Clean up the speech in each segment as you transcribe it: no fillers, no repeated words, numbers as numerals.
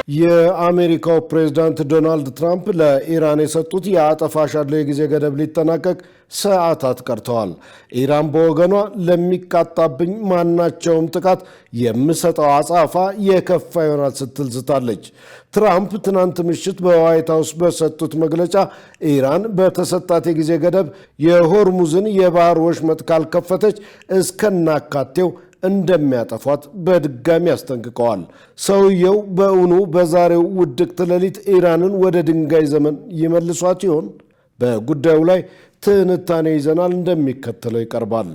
የአሜሪካው ፕሬዝዳንት ዶናልድ ትራምፕ ለኢራን የሰጡት የአጸፋ የጊዜ ገደብ ሊጠናቀቅ ሰዓታት ቀርተዋል። ኢራን በወገኗ ለሚቃጣብኝ ማናቸውም ጥቃት የምሰጠው አጸፋ የከፋ ይሆናል ስትል ዝታለች። ትራምፕ ትናንት ምሽት በዋይት ሃውስ በሰጡት መግለጫ ኢራን በተሰጣት የጊዜ ገደብ የሆርሙዝን የባህር ወሽመጥ ካልከፈተች እስከናካቴው እንደሚያጠፏት በድጋሚ አስጠንቅቀዋል። ሰውየው በእውኑ በዛሬው ውድቅት ሌሊት ኢራንን ወደ ድንጋይ ዘመን ይመልሷት ይሆን? በጉዳዩ ላይ ትንታኔ ይዘናል፣ እንደሚከተለው ይቀርባል።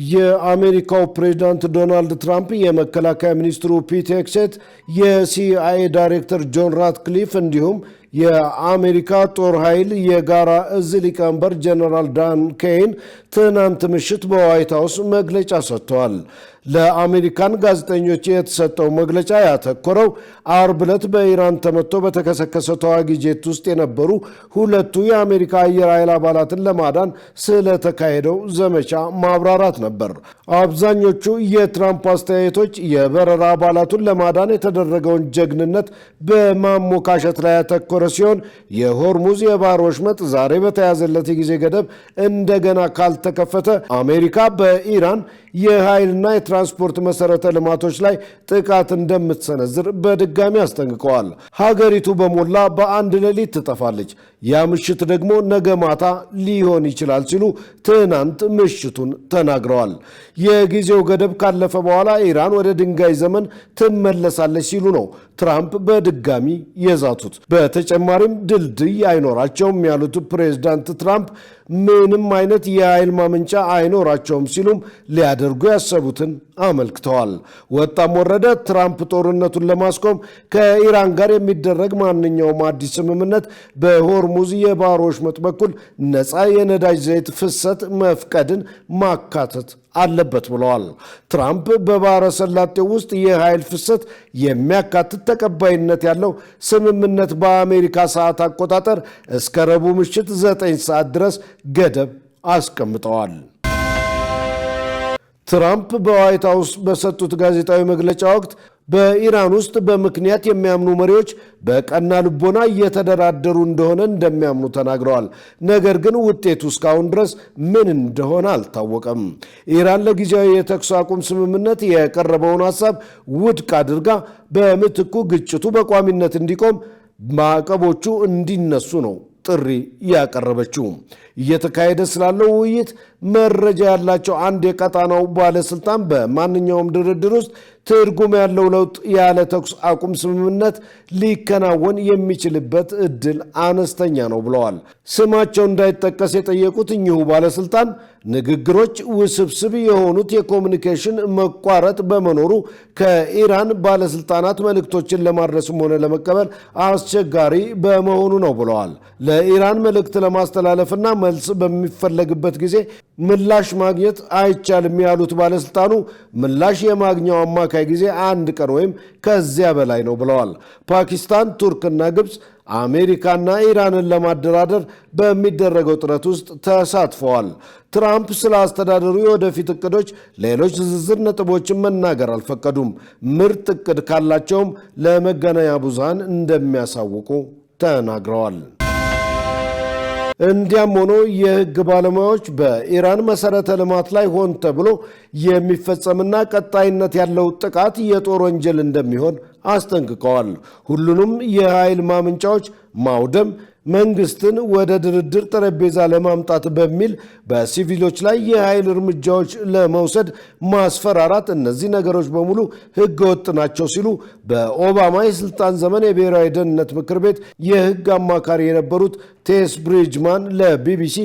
የአሜሪካው ፕሬዝዳንት ዶናልድ ትራምፕ የመከላከያ ሚኒስትሩ ፒት ሄግሴት፣ የሲአይኤ ዳይሬክተር ጆን ራትክሊፍ እንዲሁም የአሜሪካ ጦር ኃይል የጋራ እዝ ሊቀመንበር ጀነራል ዳን ኬይን ትናንት ምሽት በዋይት ሃውስ መግለጫ ሰጥተዋል። ለአሜሪካን ጋዜጠኞች የተሰጠው መግለጫ ያተኮረው አርብ ዕለት በኢራን ተመቶ በተከሰከሰ ተዋጊ ጄት ውስጥ የነበሩ ሁለቱ የአሜሪካ አየር ኃይል አባላትን ለማዳን ስለተካሄደው ዘመቻ ማብራራት ነበር። አብዛኞቹ የትራምፕ አስተያየቶች የበረራ አባላቱን ለማዳን የተደረገውን ጀግንነት በማሞካሸት ላይ ያተኮረ ሲሆን የሆርሙዝ የባህር ወሽመጥ ዛሬ በተያዘለት የጊዜ ገደብ እንደገና ካልተከፈተ አሜሪካ በኢራን የኃይልና የትራንስፖርት መሰረተ ልማቶች ላይ ጥቃት እንደምትሰነዝር በድጋሚ አስጠንቅቀዋል። ሀገሪቱ በሞላ በአንድ ሌሊት ትጠፋለች፣ ያ ምሽት ደግሞ ነገ ማታ ሊሆን ይችላል ሲሉ ትናንት ምሽቱን ተናግረዋል። የጊዜው ገደብ ካለፈ በኋላ ኢራን ወደ ድንጋይ ዘመን ትመለሳለች ሲሉ ነው ትራምፕ በድጋሚ የዛቱት። በተጨማሪም ድልድይ አይኖራቸውም ያሉት ፕሬዝዳንት ትራምፕ ምንም አይነት የኃይል ማመንጫ አይኖራቸውም ሲሉም ሊያደርጉ ያሰቡትን አመልክተዋል። ወጣም ወረደ ትራምፕ ጦርነቱን ለማስቆም ከኢራን ጋር የሚደረግ ማንኛውም አዲስ ስምምነት በሆርሙዝ የባህር ወሽመጥ በኩል ነፃ የነዳጅ ዘይት ፍሰት መፍቀድን ማካተት አለበት ብለዋል። ትራምፕ በባህረ ሰላጤው ውስጥ የኃይል ፍሰት የሚያካትት ተቀባይነት ያለው ስምምነት በአሜሪካ ሰዓት አቆጣጠር እስከ ረቡዕ ምሽት 9 ሰዓት ድረስ ገደብ አስቀምጠዋል። ትራምፕ በዋይት ሃውስ በሰጡት ጋዜጣዊ መግለጫ ወቅት በኢራን ውስጥ በምክንያት የሚያምኑ መሪዎች በቀና ልቦና እየተደራደሩ እንደሆነ እንደሚያምኑ ተናግረዋል። ነገር ግን ውጤቱ እስካሁን ድረስ ምን እንደሆነ አልታወቀም። ኢራን ለጊዜያዊ የተኩስ አቁም ስምምነት የቀረበውን ሐሳብ ውድቅ አድርጋ በምትኩ ግጭቱ በቋሚነት እንዲቆም ማዕቀቦቹ እንዲነሱ ነው ጥሪ ያቀረበችው። እየተካሄደ ስላለው ውይይት መረጃ ያላቸው አንድ የቀጣናው ባለስልጣን በማንኛውም ድርድር ውስጥ ትርጉም ያለው ለውጥ ያለ ተኩስ አቁም ስምምነት ሊከናወን የሚችልበት እድል አነስተኛ ነው ብለዋል። ስማቸው እንዳይጠቀስ የጠየቁት እኚሁ ባለስልጣን ንግግሮች ውስብስብ የሆኑት የኮሚኒኬሽን መቋረጥ በመኖሩ ከኢራን ባለስልጣናት መልእክቶችን ለማድረስም ሆነ ለመቀበል አስቸጋሪ በመሆኑ ነው ብለዋል። ለኢራን መልእክት ለማስተላለፍና መልስ በሚፈለግበት ጊዜ ምላሽ ማግኘት አይቻልም ያሉት ባለስልጣኑ ምላሽ የማግኛው አማካይ ጊዜ 1 ቀን ወይም ከዚያ በላይ ነው ብለዋል። ፓኪስታን፣ ቱርክና ግብፅ አሜሪካና ኢራንን ለማደራደር በሚደረገው ጥረት ውስጥ ተሳትፈዋል። ትራምፕ ስለ አስተዳደሩ የወደፊት እቅዶች ሌሎች ዝርዝር ነጥቦችን መናገር አልፈቀዱም። ምርጥ እቅድ ካላቸውም ለመገናኛ ብዙሃን እንደሚያሳውቁ ተናግረዋል። እንዲያም ሆኖ የሕግ ባለሙያዎች በኢራን መሰረተ ልማት ላይ ሆን ተብሎ የሚፈጸምና ቀጣይነት ያለው ጥቃት የጦር ወንጀል እንደሚሆን አስጠንቅቀዋል። ሁሉንም የኃይል ማመንጫዎች ማውደም፣ መንግስትን ወደ ድርድር ጠረጴዛ ለማምጣት በሚል በሲቪሎች ላይ የኃይል እርምጃዎች ለመውሰድ ማስፈራራት፣ እነዚህ ነገሮች በሙሉ ህገወጥ ናቸው ሲሉ በኦባማ የስልጣን ዘመን የብሔራዊ ደህንነት ምክር ቤት የህግ አማካሪ የነበሩት ቴስ ብሪጅማን ለቢቢሲ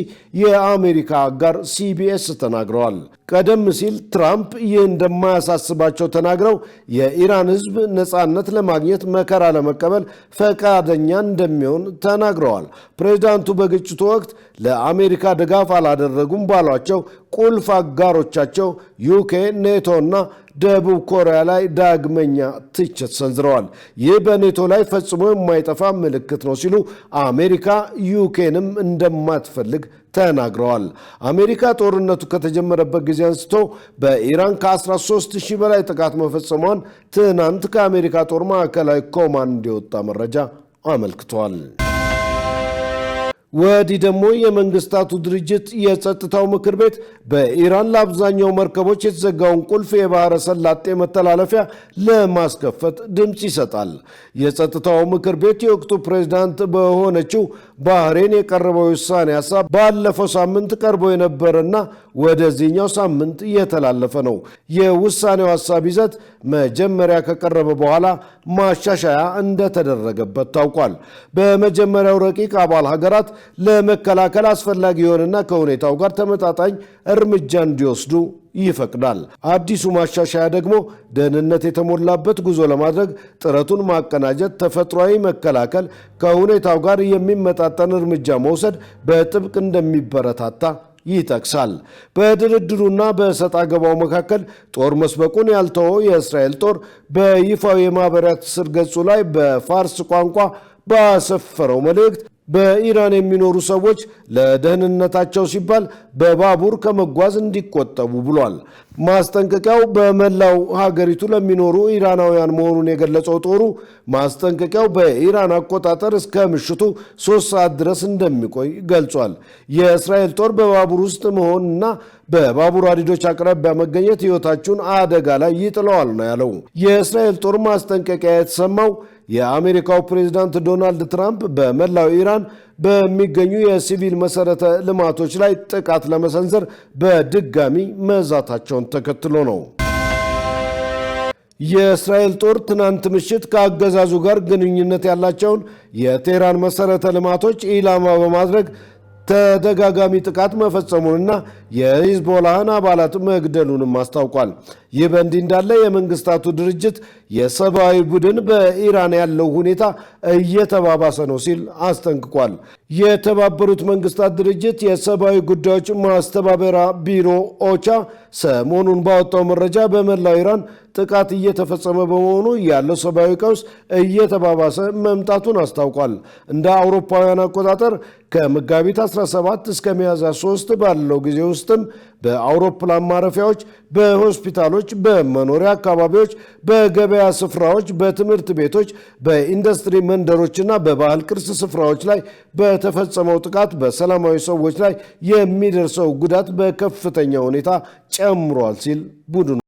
የአሜሪካ አጋር ሲቢኤስ ተናግረዋል። ቀደም ሲል ትራምፕ ይህ እንደማያሳስባቸው ተናግረው የኢራን ህዝብ ነፃነት ለማግኘት መከራ ለመቀበል ፈቃደኛ እንደሚሆን ተናግረዋል። ፕሬዝዳንቱ በግጭቱ ወቅት ለአሜሪካ ድጋፍ አላደረጉም ባሏቸው ቁልፍ አጋሮቻቸው ዩኬ፣ ኔቶ እና ደቡብ ኮሪያ ላይ ዳግመኛ ትችት ሰንዝረዋል። ይህ በኔቶ ላይ ፈጽሞ የማይጠፋ ምልክት ነው ሲሉ አሜሪካ ዩኬንም እንደማትፈልግ ተናግረዋል። አሜሪካ ጦርነቱ ከተጀመረበት ጊዜ አንስቶ በኢራን ከ13,000 በላይ ጥቃት መፈጸሟን ትናንት ከአሜሪካ ጦር ማዕከላዊ ኮማንድ የወጣ መረጃ አመልክቷል። ወዲህ ደግሞ የመንግስታቱ ድርጅት የጸጥታው ምክር ቤት በኢራን ለአብዛኛው መርከቦች የተዘጋውን ቁልፍ የባህረ ሰላጤ መተላለፊያ ለማስከፈት ድምፅ ይሰጣል። የጸጥታው ምክር ቤት የወቅቱ ፕሬዝዳንት በሆነችው ባህሬን የቀረበው ውሳኔ ሀሳብ ባለፈው ሳምንት ቀርቦ የነበረና ወደዚህኛው ሳምንት እየተላለፈ ነው። የውሳኔው ሀሳብ ይዘት መጀመሪያ ከቀረበ በኋላ ማሻሻያ እንደተደረገበት ታውቋል። በመጀመሪያው ረቂቅ አባል ሀገራት ለመከላከል አስፈላጊ የሆነና ከሁኔታው ጋር ተመጣጣኝ እርምጃ እንዲወስዱ ይፈቅዳል። አዲሱ ማሻሻያ ደግሞ ደህንነት የተሞላበት ጉዞ ለማድረግ ጥረቱን ማቀናጀት፣ ተፈጥሯዊ መከላከል፣ ከሁኔታው ጋር የሚመጣጠን እርምጃ መውሰድ በጥብቅ እንደሚበረታታ ይጠቅሳል። በድርድሩና በሰጣ ገባው መካከል ጦር መስበቁን ያልተወው የእስራኤል ጦር በይፋዊ የማህበራዊ ትስስር ገጹ ላይ በፋርስ ቋንቋ ባሰፈረው መልእክት በኢራን የሚኖሩ ሰዎች ለደህንነታቸው ሲባል በባቡር ከመጓዝ እንዲቆጠቡ ብሏል። ማስጠንቀቂያው በመላው ሀገሪቱ ለሚኖሩ ኢራናውያን መሆኑን የገለጸው ጦሩ ማስጠንቀቂያው በኢራን አቆጣጠር እስከ ምሽቱ 3 ሰዓት ድረስ እንደሚቆይ ገልጿል። የእስራኤል ጦር በባቡር ውስጥ መሆንና በባቡር ሀዲዶች አቅራቢያ መገኘት ሕይወታችሁን አደጋ ላይ ይጥለዋል ነው ያለው። የእስራኤል ጦር ማስጠንቀቂያ የተሰማው የአሜሪካው ፕሬዝዳንት ዶናልድ ትራምፕ በመላው ኢራን በሚገኙ የሲቪል መሰረተ ልማቶች ላይ ጥቃት ለመሰንዘር በድጋሚ መዛታቸውን ተከትሎ ነው። የእስራኤል ጦር ትናንት ምሽት ከአገዛዙ ጋር ግንኙነት ያላቸውን የቴህራን መሰረተ ልማቶች ኢላማ በማድረግ ተደጋጋሚ ጥቃት መፈጸሙንና የሂዝቦላህን አባላት መግደሉንም አስታውቋል። ይህ በእንዲህ እንዳለ የመንግስታቱ ድርጅት የሰብአዊ ቡድን በኢራን ያለው ሁኔታ እየተባባሰ ነው ሲል አስጠንቅቋል። የተባበሩት መንግስታት ድርጅት የሰብአዊ ጉዳዮች ማስተባበሪያ ቢሮ ኦቻ ሰሞኑን ባወጣው መረጃ በመላው ኢራን ጥቃት እየተፈጸመ በመሆኑ ያለው ሰብአዊ ቀውስ እየተባባሰ መምጣቱን አስታውቋል። እንደ አውሮፓውያን አቆጣጠር ከመጋቢት 17 እስከ ሚያዝያ 3 ባለው ጊዜ ውስጥም በአውሮፕላን ማረፊያዎች፣ በሆስፒታሎች፣ በመኖሪያ አካባቢዎች፣ በገበያ ስፍራዎች፣ በትምህርት ቤቶች፣ በኢንዱስትሪ መንደሮችና በባህል ቅርስ ስፍራዎች ላይ በተፈጸመው ጥቃት በሰላማዊ ሰዎች ላይ የሚደርሰው ጉዳት በከፍተኛ ሁኔታ ጨምሯል ሲል ቡድኑ